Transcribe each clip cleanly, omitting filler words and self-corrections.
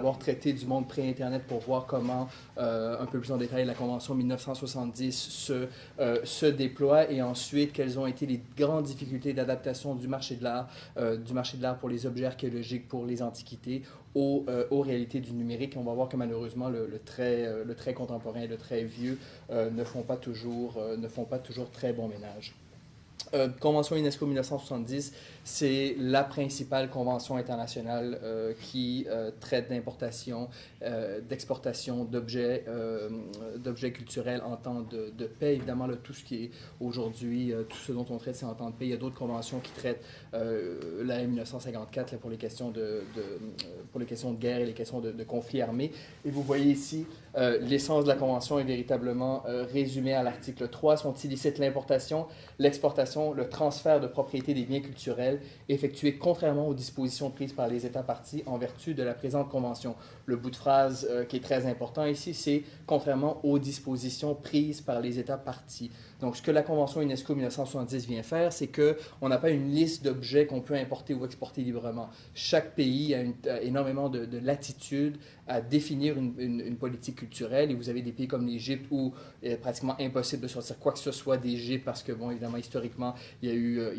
d'abord traiter du monde pré-Internet pour voir comment, un peu plus en détail, la Convention 1970 se déploie et ensuite quelles ont été les grandes difficultés d'adaptation du marché de l'art pour les objets archéologiques, pour les antiquités, aux réalités du numérique. On va voir que malheureusement le très contemporain et le très vieux ne font pas toujours très bon ménage. Convention UNESCO 1970, c'est la principale convention internationale qui traite d'importation, d'exportation d'objets culturels en temps de paix. Évidemment, là, tout ce qui est aujourd'hui, tout ce dont on traite, c'est en temps de paix. Il y a d'autres conventions qui traitent la 1954 là, pour les questions pour les questions de guerre et les questions de conflits armés. Et vous voyez ici, l'essence de la convention est véritablement résumée à l'article 3. Sont illicites l'importation, l'exportation, le transfert de propriété des biens culturels effectué contrairement aux dispositions prises par les États parties en vertu de la présente convention. Le bout de phrase qui est très important ici, c'est contrairement aux dispositions prises par les États parties. Donc, ce que la Convention UNESCO 1970 vient faire, c'est qu'on n'a pas une liste d'objets qu'on peut importer ou exporter librement. Chaque pays a énormément de latitude à définir une politique culturelle. Et vous avez des pays comme l'Égypte où il est pratiquement impossible de sortir quoi que ce soit d'Égypte parce que, bon, évidemment, historiquement, il y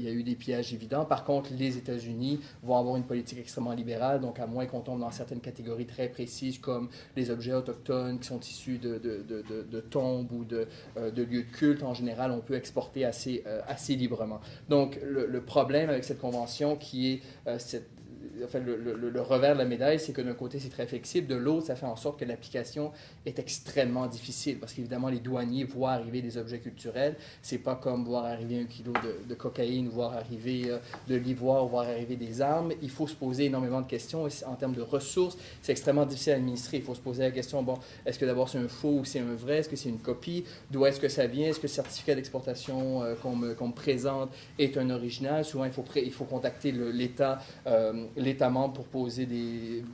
a eu des pillages évidents. Par contre, les États-Unis vont avoir une politique extrêmement libérale, donc à moins qu'on tombe dans certaines catégories très précises comme les objets autochtones qui sont issus de tombes ou de lieux de culte, en général, on peut exporter assez librement. Donc, le problème avec cette convention qui est le revers de la médaille, c'est que d'un côté, c'est très flexible. De l'autre, ça fait en sorte que l'application est extrêmement difficile parce qu'évidemment, les douaniers voient arriver des objets culturels. C'est pas comme voir arriver 1 kilo de cocaïne, voir arriver de l'ivoire, voir arriver des armes. Il faut se poser énormément de questions. Et en termes de ressources, c'est extrêmement difficile à administrer. Il faut se poser la question, bon, est-ce que d'abord c'est un faux ou c'est un vrai? Est-ce que c'est une copie? D'où est-ce que ça vient? Est-ce que le certificat d'exportation qu'on me présente est un original? Souvent, il faut contacter l'État membre pour poser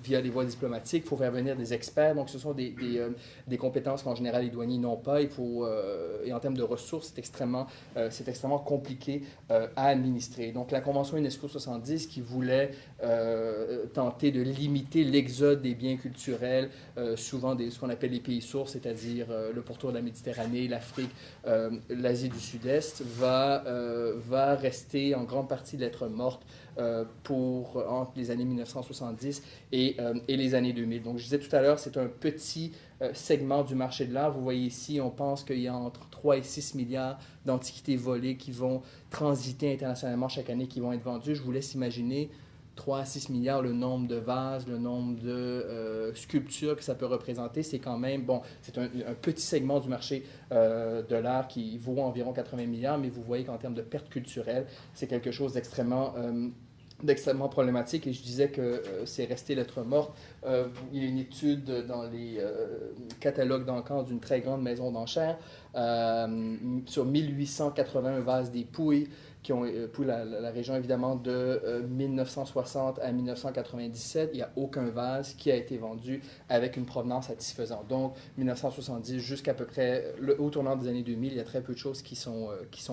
via les voies diplomatiques. Il faut faire venir des experts. Donc, ce sont des compétences qu'en général les douaniers n'ont pas. Et en termes de ressources, c'est extrêmement compliqué à administrer. Donc, la Convention UNESCO 70 qui voulait tenter de limiter l'exode des biens culturels, souvent ce qu'on appelle les pays sources, c'est-à-dire le pourtour de la Méditerranée, l'Afrique, l'Asie du Sud-Est, va rester en grande partie lettre morte entre les années 1970 et les années 2000. Donc, je disais tout à l'heure, c'est un petit segment du marché de l'art. Vous voyez ici, on pense qu'il y a entre 3 et 6 milliards d'antiquités volées qui vont transiter internationalement chaque année, qui vont être vendues. Je vous laisse imaginer 3 à 6 milliards, le nombre de vases, le nombre de sculptures que ça peut représenter. C'est quand même, bon, c'est un petit segment du marché de l'art qui vaut environ 80 milliards, mais vous voyez qu'en termes de pertes culturelles, c'est quelque chose d'extrêmement problématique. Et je disais que c'est resté lettre morte. Il y a une étude dans les catalogues d'encan d'une très grande maison d'enchères sur 1881 vases des Pouilles, pour la région évidemment de 1960 à 1997, il n'y a aucun vase qui a été vendu avec une provenance satisfaisante. Donc, 1970 jusqu'à peu près au tournant des années 2000, il y a très peu de choses qui sont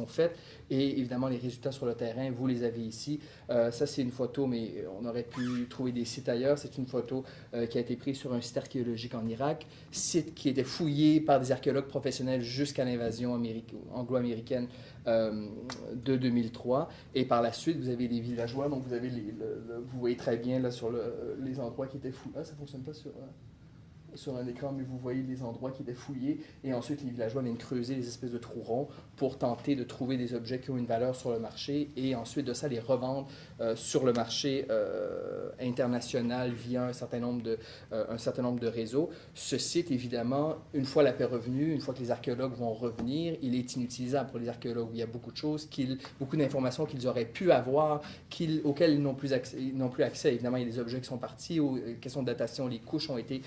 faites. Et évidemment, les résultats sur le terrain, vous les avez ici. Ça, c'est une photo, mais on aurait pu trouver des sites ailleurs. C'est une photo qui a été prise sur un site archéologique en Irak, site qui était fouillé par des archéologues professionnels jusqu'à l'invasion anglo-américaine de 2003. Et par la suite, vous avez les villageois. Donc, vous voyez très bien là, sur les endroits qui étaient fouillés. Ah, ça ne fonctionne pas sur un écran, mais vous voyez les endroits qui étaient fouillés. Et ensuite, les villageois viennent creuser les espèces de trous ronds pour tenter de trouver des objets qui ont une valeur sur le marché et ensuite de ça, les revendre sur le marché international via un certain nombre de réseaux. Ce site, évidemment, une fois la paix revenue, une fois que les archéologues vont revenir, il est inutilisable pour les archéologues. Il y a beaucoup de choses, beaucoup d'informations qu'ils auraient pu avoir, auxquelles ils n'ont plus accès. Évidemment, il y a des objets qui sont partis, question de datation, les couches ont été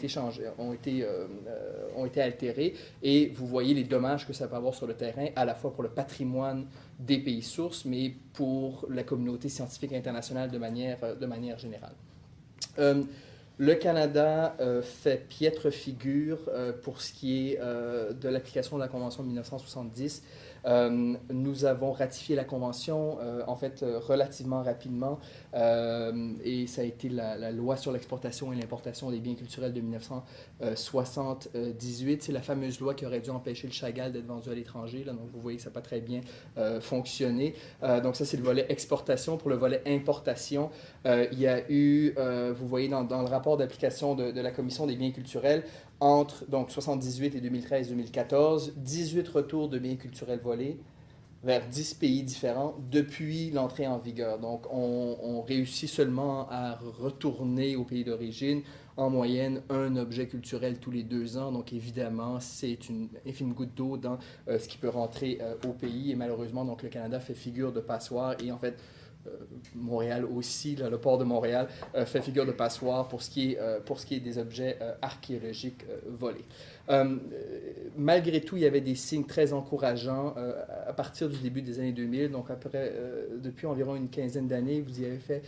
changées, ont été altérées, et vous voyez les dommages que ça peut avoir sur le terrain, à la fois pour le patrimoine des pays sources, mais pour la communauté scientifique internationale de manière générale. Le Canada fait piètre figure pour ce qui est de l'application de la Convention de 1970. Nous avons ratifié la convention, en fait, relativement rapidement, et ça a été la loi sur l'exportation et l'importation des biens culturels de 1978. C'est la fameuse loi qui aurait dû empêcher le Chagall d'être vendu à l'étranger. Là, donc, vous voyez que ça n'a pas très bien fonctionné. Donc, ça, c'est le volet exportation. Pour le volet importation, il y a eu, vous voyez dans le rapport d'application de la Commission des biens culturels, entre donc 78 et 2013-2014, 18 retours de biens culturels volés vers 10 pays différents depuis l'entrée en vigueur. Donc, on réussit seulement à retourner au pays d'origine en moyenne un objet culturel tous les 2 ans. Donc, évidemment, c'est une infime goutte d'eau dans ce qui peut rentrer au pays. Et malheureusement, donc, le Canada fait figure de passoire. Et en fait, Montréal aussi, là, le port de Montréal, fait figure de passoire pour ce qui est des objets archéologiques volés. Malgré tout, il y avait des signes très encourageants à partir du début des années 2000, donc depuis environ une quinzaine d'années, vous y avez fait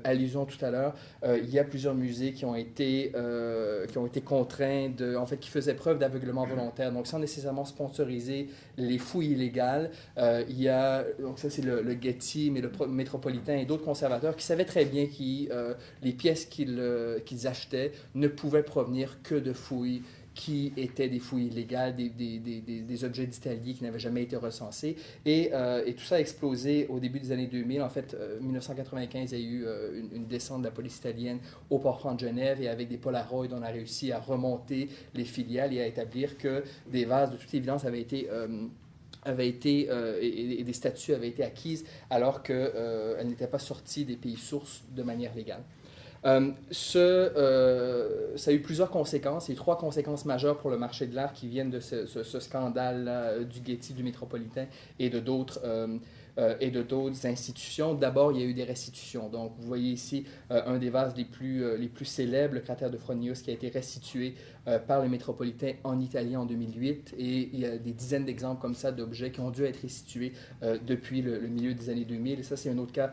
allusion tout à l'heure, il y a plusieurs musées qui ont été contraints, qui faisaient preuve d'aveuglement volontaire, donc sans nécessairement sponsoriser les fouilles illégales. Il y a, donc ça c'est le Getty, mais le Métropolitain et d'autres conservateurs qui savaient très bien que les pièces qu'ils achetaient ne pouvaient provenir que de fouilles qui étaient des fouilles illégales, des objets d'Italie qui n'avaient jamais été recensés. Et tout ça a explosé au début des années 2000. En fait, 1995, il y a eu une descente de la police italienne au port-franc de Genève et avec des Polaroids, on a réussi à remonter les filiales et à établir que des vases, de toute évidence, avaient été et des statues avaient été acquises alors qu'elles n'étaient pas sorties des pays sources de manière légale. Ça a eu plusieurs conséquences, et 3 conséquences majeures pour le marché de l'art qui viennent de ce scandale du Getty, du Métropolitain et de d'autres institutions. D'abord, il y a eu des restitutions. Donc, vous voyez ici un des vases les plus célèbres, le cratère de Fronius, qui a été restitué par le Métropolitain en Italie en 2008. Et il y a des dizaines d'exemples comme ça d'objets qui ont dû être restitués depuis le milieu des années 2000. Et ça, c'est un autre cas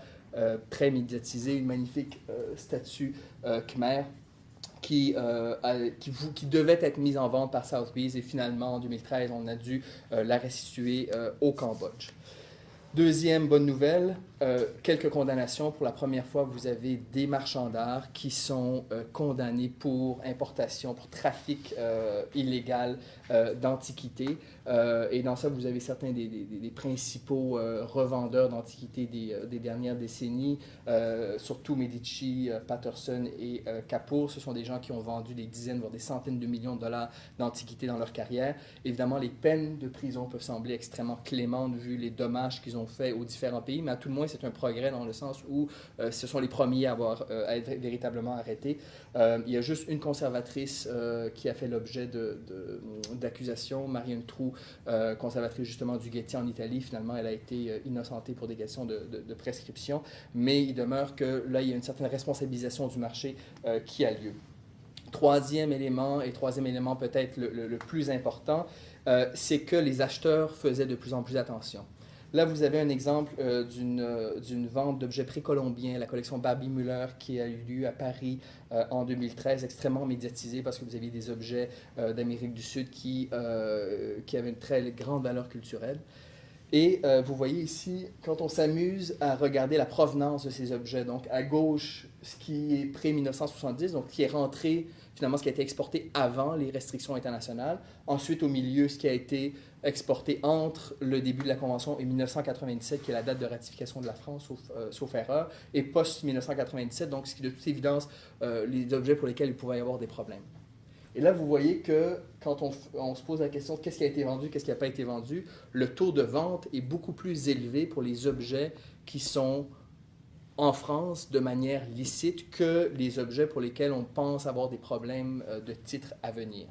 très médiatisé, une magnifique statue khmer qui devait être mise en vente par Sotheby's et finalement en 2013 on a dû la restituer au Cambodge. Deuxième bonne nouvelle, quelques condamnations. Pour la première fois, vous avez des marchands d'art qui sont condamnés pour importation, pour trafic illégal d'antiquités. Et dans ça, vous avez certains des principaux revendeurs d'antiquités des dernières décennies, surtout Medici, Patterson et Kapoor. Ce sont des gens qui ont vendu des dizaines, voire des centaines de millions de dollars d'antiquités dans leur carrière. Évidemment, les peines de prison peuvent sembler extrêmement clémentes vu les dommages qu'ils ont fait aux différents pays, mais à tout le moins, c'est un progrès dans le sens où ce sont les premiers à être véritablement arrêtés. Il y a juste une conservatrice qui a fait l'objet d'accusations, Marianne Trou, conservatrice justement du Getty en Italie. Finalement, elle a été innocentée pour des questions de prescription, mais il demeure que là, il y a une certaine responsabilisation du marché qui a lieu. Troisième élément peut-être le plus important, c'est que les acheteurs faisaient de plus en plus attention. Là, vous avez un exemple d'une vente d'objets précolombiens, la collection Barbie Müller, qui a eu lieu à Paris en 2013, extrêmement médiatisée parce que vous aviez des objets d'Amérique du Sud qui avaient une très grande valeur culturelle. Et vous voyez ici, quand on s'amuse à regarder la provenance de ces objets, donc à gauche, ce qui est pré-1970, donc qui est rentré, finalement, ce qui a été exporté avant les restrictions internationales. Ensuite, au milieu, ce qui a été exporté entre le début de la Convention et 1997, qui est la date de ratification de la France, sauf erreur, et post-1997, donc ce qui, de toute évidence, les objets pour lesquels il pouvait y avoir des problèmes. Et là, vous voyez que quand on se pose la question de qu'est-ce qui a été vendu, qu'est-ce qui n'a pas été vendu, le taux de vente est beaucoup plus élevé pour les objets qui sont en France de manière licite que les objets pour lesquels on pense avoir des problèmes de titre à venir.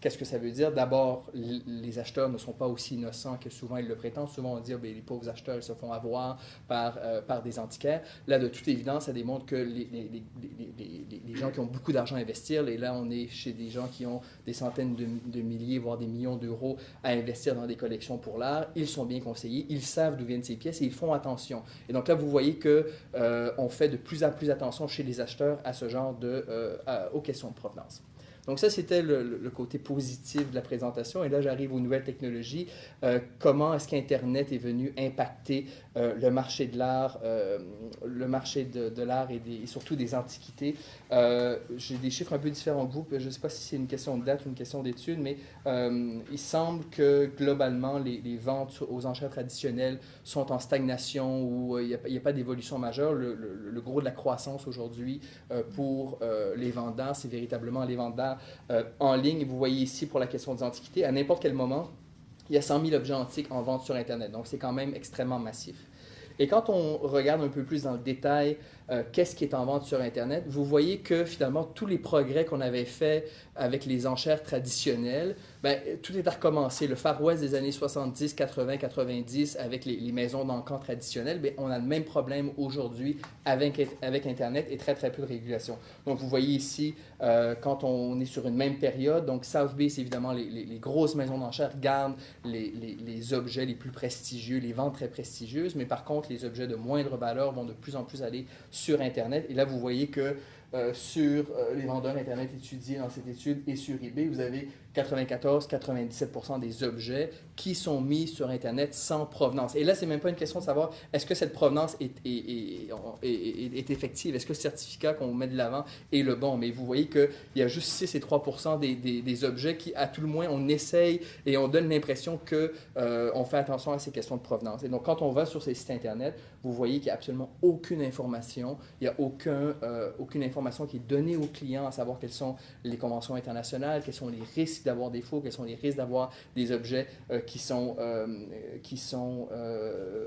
Qu'est-ce que ça veut dire? D'abord, les acheteurs ne sont pas aussi innocents que souvent ils le prétendent. Souvent, on dit que les pauvres acheteurs ils se font avoir par des antiquaires. Là, de toute évidence, ça démontre que les gens qui ont beaucoup d'argent à investir, et là, on est chez des gens qui ont des centaines de milliers, voire des millions d'euros à investir dans des collections pour l'art. Ils sont bien conseillés, ils savent d'où viennent ces pièces et ils font attention. Et donc là, vous voyez qu'on fait de plus en plus attention chez les acheteurs à ce genre aux questions de provenance. Donc ça, c'était le côté positif de la présentation. Et là, j'arrive aux nouvelles technologies. Comment est-ce qu'Internet est venu impacter le marché de l'art, et surtout des antiquités. J'ai des chiffres un peu différents que vous. Je ne sais pas si c'est une question de date ou une question d'étude, mais il semble que globalement, les ventes aux enchères traditionnelles sont en stagnation ou il n'y a pas d'évolution majeure. Le gros de la croissance aujourd'hui pour les ventes d'art, c'est véritablement les ventes d'art en ligne. Et vous voyez ici pour la question des antiquités, à n'importe quel moment, il y a 100 000 objets antiques en vente sur Internet. Donc, c'est quand même extrêmement massif. Et quand on regarde un peu plus dans le détail qu'est-ce qui est en vente sur Internet, vous voyez que finalement, tous les progrès qu'on avait faits avec les enchères traditionnelles, bien, tout est à recommencer. Le Far West des années 70, 80, 90, avec les maisons d'encan traditionnelles, bien, on a le même problème aujourd'hui avec Internet et très, très peu de régulation. Donc, vous voyez ici, quand on est sur une même période, donc Sotheby's, évidemment, les grosses maisons d'enchères gardent les objets les plus prestigieux, les ventes très prestigieuses, mais par contre, les objets de moindre valeur vont de plus en plus aller sur Internet. Et là, vous voyez que sur les vendeurs Internet étudiés dans cette étude et sur eBay, vous avez 94-97% des objets qui sont mis sur Internet sans provenance. Et là, ce n'est même pas une question de savoir est-ce que cette provenance est effective, est-ce que le certificat qu'on met de l'avant est le bon. Mais vous voyez qu'il y a juste 6 et 3% des objets qui, à tout le moins, on essaye et on donne l'impression qu'on fait attention à ces questions de provenance. Et donc, quand on va sur ces sites Internet, vous voyez qu'il n'y a absolument aucune information, il n'y a aucune information qui est donnée aux clients à savoir quelles sont les conventions internationales, quels sont les risques d'avoir des faux, quels sont les risques d'avoir des objets qui sont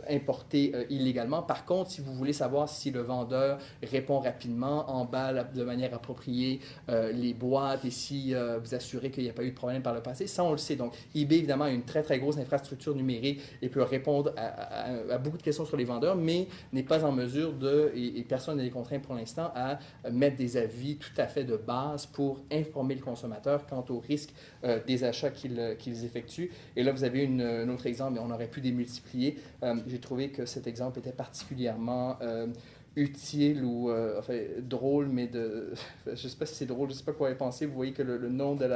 importés illégalement. Par contre, si vous voulez savoir si le vendeur répond rapidement, emballe de manière appropriée les boîtes et si vous assurez qu'il n'y a pas eu de problème par le passé, ça on le sait. Donc, eBay évidemment a une très très grosse infrastructure numérique et peut répondre à beaucoup de questions sur les vendeurs, mais n'est pas en mesure et personne n'est contraint pour l'instant à mettre des avis tout à fait de base pour informer le consommateur quant au risque des achats qu'ils effectuent. Et là, vous avez un autre exemple, mais on aurait pu démultiplier. J'ai trouvé que cet exemple était particulièrement utile ou drôle, mais je ne sais pas si c'est drôle, je ne sais pas quoi y penser. Vous voyez que le nom de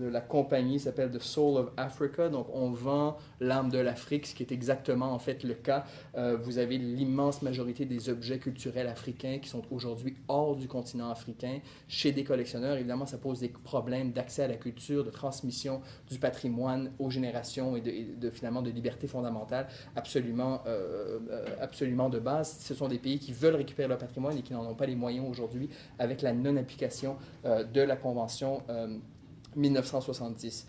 la compagnie s'appelle The Soul of Africa, donc on vend l'âme de l'Afrique, ce qui est exactement en fait le cas. Vous avez l'immense majorité des objets culturels africains qui sont aujourd'hui hors du continent africain, chez des collectionneurs. Évidemment, ça pose des problèmes d'accès à la culture, de transmission du patrimoine aux générations et finalement de liberté fondamentale absolument de base. Ce sont des pays qui veulent récupérer leur patrimoine et qui n'en ont pas les moyens aujourd'hui avec la non-application de la Convention 1970.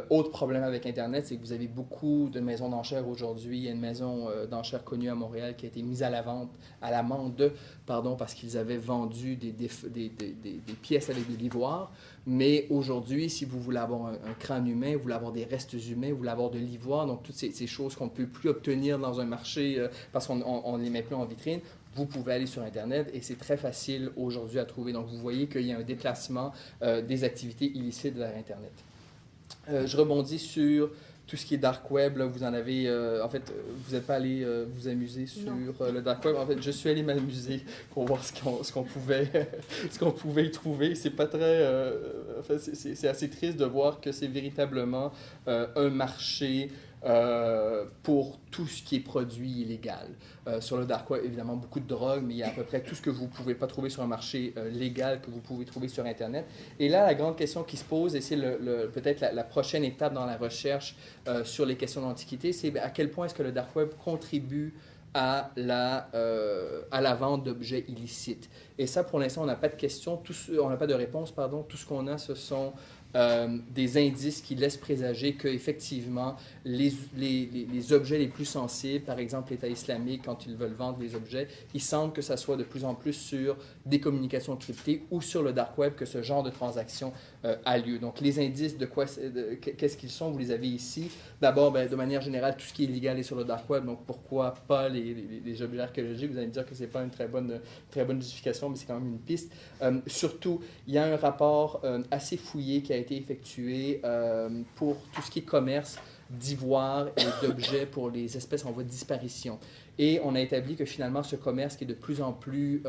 Autre problème avec Internet, c'est que vous avez beaucoup de maisons d'enchères aujourd'hui. Il y a une maison d'enchères connue à Montréal qui a été mise à l'amende, parce qu'ils avaient vendu des pièces avec de l'ivoire. Mais aujourd'hui, si vous voulez avoir un crâne humain, vous voulez avoir des restes humains, vous voulez avoir de l'ivoire, donc toutes ces choses qu'on ne peut plus obtenir dans un marché parce qu'on ne les met plus en vitrine, vous pouvez aller sur Internet et c'est très facile aujourd'hui à trouver. Donc vous voyez qu'il y a un déplacement des activités illicites vers Internet. Je rebondis sur tout ce qui est dark web. Là, vous en avez, vous n'êtes pas allé vous amuser sur le dark web. En fait, je suis allé m'amuser pour voir ce qu'on pouvait y trouver. C'est pas très, c'est assez triste de voir que c'est véritablement un marché pour tout ce qui est produit illégal. Sur le dark web, évidemment, beaucoup de drogue, mais il y a à peu près tout ce que vous ne pouvez pas trouver sur un marché légal que vous pouvez trouver sur Internet. Et là, la grande question qui se pose, et c'est peut-être la prochaine étape dans la recherche sur les questions d'antiquité, c'est à quel point est-ce que le dark web contribue à la vente d'objets illicites. Et ça, pour l'instant, on n'a pas de question, on n'a pas de réponse, pardon. Tout ce qu'on a, ce sont des indices qui laissent présager qu'effectivement, les objets les plus sensibles, par exemple l'État islamique, quand ils veulent vendre des objets, il semble que ça soit de plus en plus sur des communications cryptées ou sur le dark web que ce genre de transaction a lieu. Donc, les indices qu'est-ce qu'ils sont, vous les avez ici. D'abord, de manière générale, tout ce qui est illégal est sur le dark web, donc pourquoi pas les objets archéologiques? Vous allez me dire que ce n'est pas une très bonne justification, mais c'est quand même une piste. Surtout, il y a un rapport assez fouillé qui a été effectué pour tout ce qui est commerce d'ivoire et d'objets pour les espèces en voie de disparition. Et on a établi que finalement, ce commerce qui est de plus en plus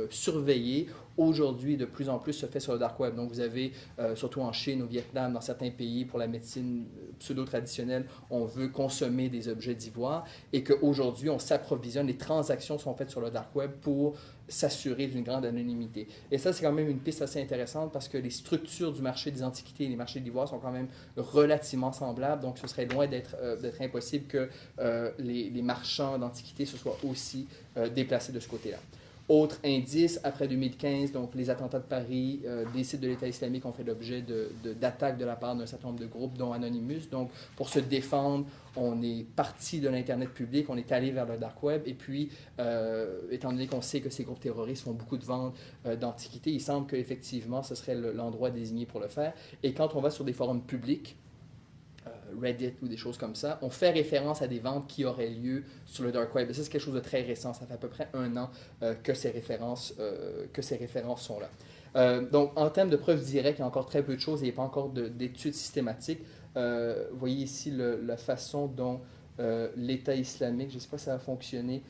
surveillé, aujourd'hui, de plus en plus se fait sur le dark web. Donc, vous avez, surtout en Chine, au Vietnam, dans certains pays, pour la médecine pseudo-traditionnelle, on veut consommer des objets d'ivoire et qu'aujourd'hui, on s'approvisionne, les transactions sont faites sur le dark web pour s'assurer d'une grande anonymité. Et ça, c'est quand même une piste assez intéressante parce que les structures du marché des antiquités et les marchés de l'ivoire sont quand même relativement semblables. Donc, ce serait loin d'être impossible que les marchands d'antiquités se soient aussi déplacés de ce côté-là. Autre indice, après 2015, donc les attentats de Paris, des sites de l'État islamique ont fait l'objet d'attaques de la part d'un certain nombre de groupes, dont Anonymous. Donc, pour se défendre, on est parti de l'Internet public, on est allé vers le dark web. Et puis, étant donné qu'on sait que ces groupes terroristes font beaucoup de ventes d'antiquités, il semble qu'effectivement, ce serait l'endroit désigné pour le faire. Et quand on va sur des forums publics, Reddit ou des choses comme ça, on fait référence à des ventes qui auraient lieu sur le dark web. Et ça, c'est quelque chose de très récent. Ça fait à peu près 1 an que ces références sont là. Donc, en termes de preuves directes, il y a encore très peu de choses et il n'y a pas encore d'études systématiques. Vous voyez ici la façon dont l'État islamique, je ne sais pas si ça a fonctionné.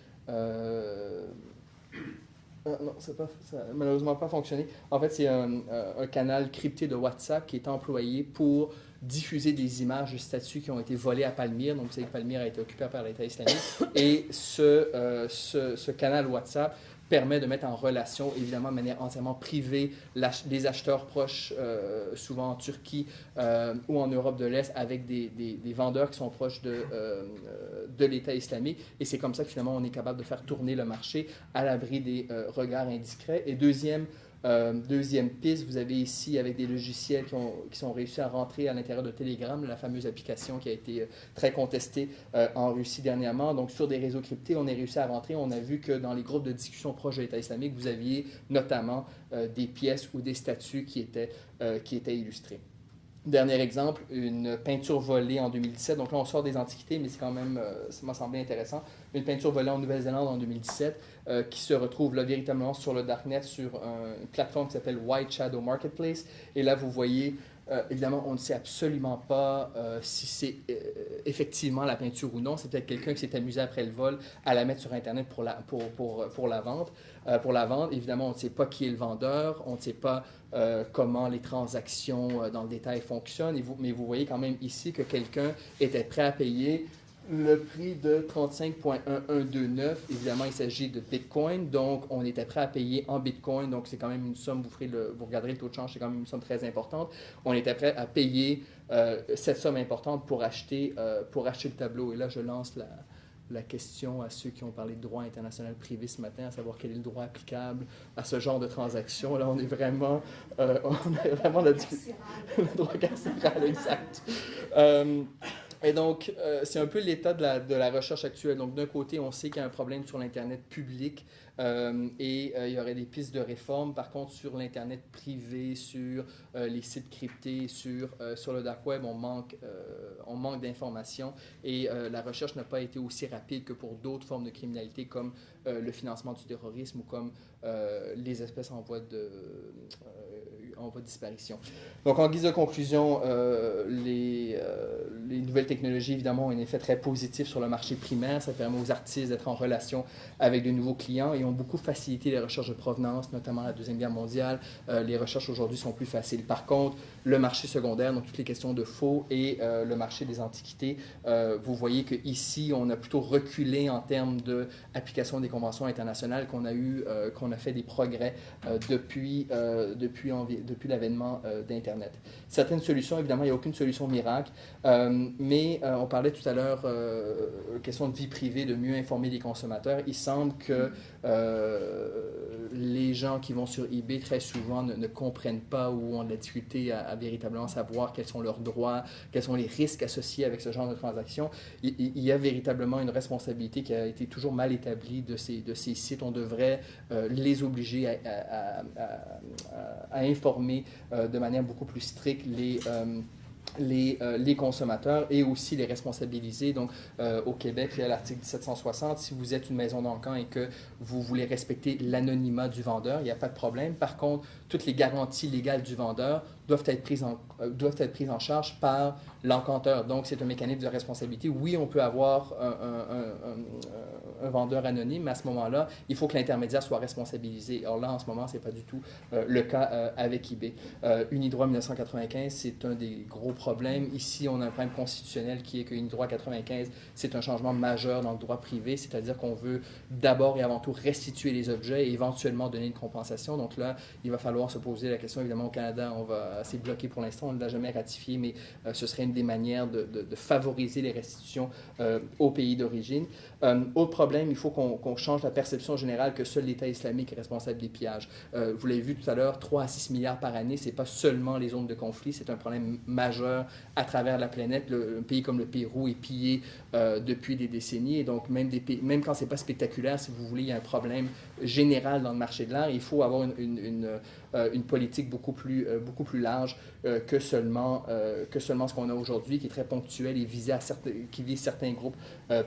Non, ça n'a malheureusement pas fonctionné. En fait, c'est un canal crypté de WhatsApp qui est employé pour diffuser des images de statues qui ont été volées à Palmyre. Donc, vous savez que Palmyre a été occupée par l'État islamique. Et ce canal WhatsApp permet de mettre en relation, évidemment de manière entièrement privée, des acheteurs proches, souvent en Turquie ou en Europe de l'Est, avec des vendeurs qui sont proches de l'État islamique. Et c'est comme ça que finalement on est capable de faire tourner le marché à l'abri des regards indiscrets. Et deuxième piste, vous avez ici avec des logiciels qui sont réussis à rentrer à l'intérieur de Telegram, la fameuse application qui a été très contestée en Russie dernièrement. Donc, sur des réseaux cryptés, on est réussi à rentrer. On a vu que dans les groupes de discussion proches de l'État islamique, vous aviez notamment des pièces ou des statues qui étaient illustrées. Dernier exemple, une peinture volée en 2017. Donc là, on sort des antiquités, mais c'est quand même, ça m'a semblé intéressant. Une peinture volée en Nouvelle-Zélande en 2017 qui se retrouve là véritablement sur le Darknet sur une plateforme qui s'appelle White Shadow Marketplace. Et là, vous voyez, évidemment, on ne sait absolument pas si c'est effectivement la peinture ou non. C'est peut-être quelqu'un qui s'est amusé après le vol à la mettre sur Internet pour la vente. Évidemment, on ne sait pas qui est le vendeur, on ne sait pas comment les transactions dans le détail fonctionnent, mais vous voyez quand même ici que quelqu'un était prêt à payer le prix de 35,1129. Évidemment, il s'agit de Bitcoin, donc on était prêt à payer en Bitcoin, donc c'est quand même une somme, vous regarderez le taux de change, c'est quand même une somme très importante. On était prêt à payer cette somme importante pour acheter le tableau. Et là, je lance la question à ceux qui ont parlé de droit international privé ce matin, à savoir quel est le droit applicable à ce genre de transaction. Là, on a vraiment la difficulté. Le droit carcéral, exact. Et donc, c'est un peu l'état de la recherche actuelle. Donc, d'un côté, on sait qu'il y a un problème sur l'Internet public et il y aurait des pistes de réforme. Par contre, sur l'Internet privé, sur les sites cryptés, sur le dark web, on manque d'informations et la recherche n'a pas été aussi rapide que pour d'autres formes de criminalité comme le financement du terrorisme ou comme les espèces en voie de disparition. Donc, en guise de conclusion, les nouvelles technologies, évidemment, ont un effet très positif sur le marché primaire. Ça permet aux artistes d'être en relation avec de nouveaux clients et ont beaucoup facilité les recherches de provenance, notamment à la Deuxième Guerre mondiale. Les recherches aujourd'hui sont plus faciles. Par contre, le marché secondaire, donc toutes les questions de faux et le marché des antiquités, vous voyez qu'ici, on a plutôt reculé en termes d'application des conventions internationales, qu'on a fait des progrès depuis l'avènement d'Internet. Certaines solutions, évidemment, il n'y a aucune solution miracle, mais on parlait tout à l'heure, question de vie privée, de mieux informer les consommateurs. Il semble que les gens qui vont sur eBay très souvent ne comprennent pas ou ont de la difficulté à véritablement savoir quels sont leurs droits, quels sont les risques associés avec ce genre de transactions. Il y a véritablement une responsabilité qui a été toujours mal établie de ces sites. On devrait les obliger à informer de manière beaucoup plus stricte les consommateurs et aussi les responsabiliser. Donc, au Québec, il y a l'article 1760, si vous êtes une maison d'encan et que vous voulez respecter l'anonymat du vendeur, il n'y a pas de problème. Par contre, toutes les garanties légales du vendeur doivent être prises en charge par l'encanteur. Donc, c'est un mécanisme de responsabilité. Oui, on peut avoir un vendeur anonyme, mais à ce moment-là, il faut que l'intermédiaire soit responsabilisé. Or là, en ce moment, ce n'est pas du tout le cas avec eBay. Unidroit 1995, c'est un des gros problèmes. Ici, on a un problème constitutionnel qui est que Unidroit 95, c'est un changement majeur dans le droit privé, c'est-à-dire qu'on veut d'abord et avant tout restituer les objets et éventuellement donner une compensation. Donc là, il va falloir se poser la question. Évidemment, au Canada, c'est bloqué pour l'instant, on ne l'a jamais ratifié, mais ce serait une des manières de favoriser les restitutions au pays d'origine. Autre problème, il faut qu'on change la perception générale que seul l'État islamique est responsable des pillages. Vous l'avez vu tout à l'heure, 3 à 6 milliards par année, ce n'est pas seulement les zones de conflit, c'est un problème majeur à travers la planète. Un pays comme le Pérou est pillé depuis des décennies, et donc même quand ce n'est pas spectaculaire, si vous voulez, il y a un problème général dans le marché de l'art. Il faut avoir une politique beaucoup plus large que seulement ce qu'on a aujourd'hui, qui est très ponctuelle et qui vise certains groupes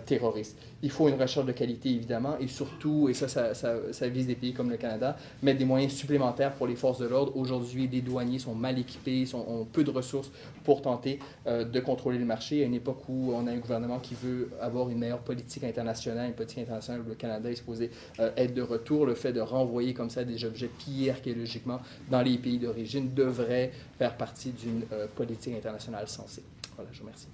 terroristes. Il faut une recherche de qualité, évidemment, et surtout, et ça vise des pays comme le Canada, mettre des moyens supplémentaires pour les forces de l'ordre. Aujourd'hui, les douaniers sont mal équipés, ont peu de ressources pour tenter de contrôler le marché. À une époque où on a un gouvernement qui veut avoir une meilleure politique internationale, une politique internationale où le Canada est supposé être de retour, le fait de renvoyer comme ça des objets pillés archéologiquement dans les pays d'origine devrait faire partie d'une politique internationale sensée. Voilà, je vous remercie.